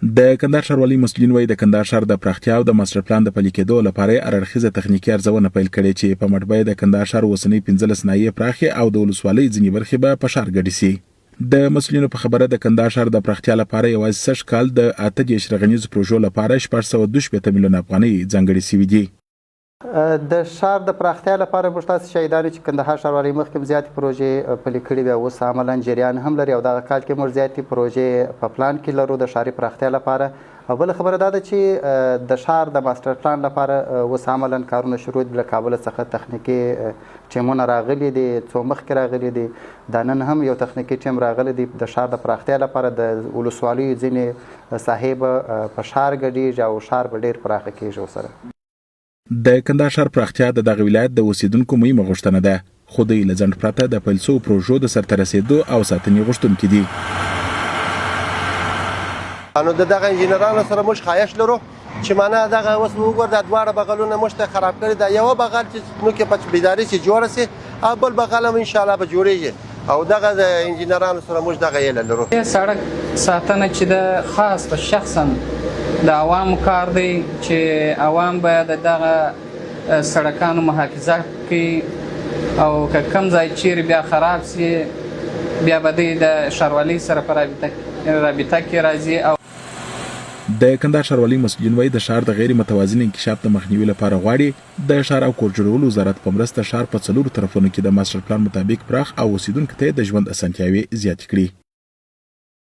د کندهار ښاروالۍ مسؤلین وایي د کندهار ښار د پراختیا او د ماستر پلان د پلي کېدو لپاره هر اړخیزه تخنیکي ارزونه پیل کړې چې په مټ د کندهار ښار اوسنۍ 15 ناحیې پراخې او د ولسوالۍ ځینې برخې به په ښار ګډې سي. د مسؤلینو په خبره د کندهار ښار د پراختیا لپاره یوازې سږ کال د 8 رغنیزو پروژو لپاره 412 میلیون افغانۍ ځانګړې شوي دي. د ښار د پراختیا لپاره موږ تاسو شاهدان چې کندهار ښاروالۍ مخکې زیاتې پروژې پلي کړې وي، اوس عملاً جریان هم لري او دغه کال کې موږ زیاتې پروژې په پلان کې لرو د ښاري پراختیا لپاره. او بله خبره دا ده چې د ښار د ماستر پلان لپاره اوس عملاً کارونه شروع دي. له کابل څخه تخنیکي ټیمونه راغلي دي، څو مخکې راغلي دي، دا نن هم یو تخنیکي ټیم راغلی دی د ښار د پراختیا لپاره. د ولسوالیو ځینې ساحې به په ښار ګډېږي او ښار به ډېر پراخه کېږي ورسره. د کندهار ښار پراختیا د دغه ولایت د اوسیدونکو مهمه غوښتنه ده، خو دوی له ځنډ پرته د پیل شویو پروژو د سرته رسېدو او ساتنې غوښتونکي دي. نو دغه انجینرانو سره موږ خواهش لرو چې معنا دغه اوس وګور د دواړه بغلونه موږ ته خراب کړي. دا یو بغل چې نو کې په بیداری چې جوړ سي او بل بغل هم ان شاء الله به جوړیږي او دغه د انجینرانو سره موږ دغه یې لرو. سړک ساتنه چې د خاص په شخصا د عوامو کار دی چې عوام باید دغه سړکانو محافظه کوي او که کوم ځای چیرې بیا خراب سي بیا به د ښاروالۍ سره په رابطه کې راځي. او د کندهار ښاروالۍ مسؤلین وایي د ښار د غیر متوازن انکشاف د مخنیوي لپاره غواړي د ښار او کور جوړولو وزارت په مرسته ښار په 4 طرفونو کې د ماستر پلان مطابق پراخ او اوسیدونکو ته د ژوند اسانتیاوې زیاتې کړي.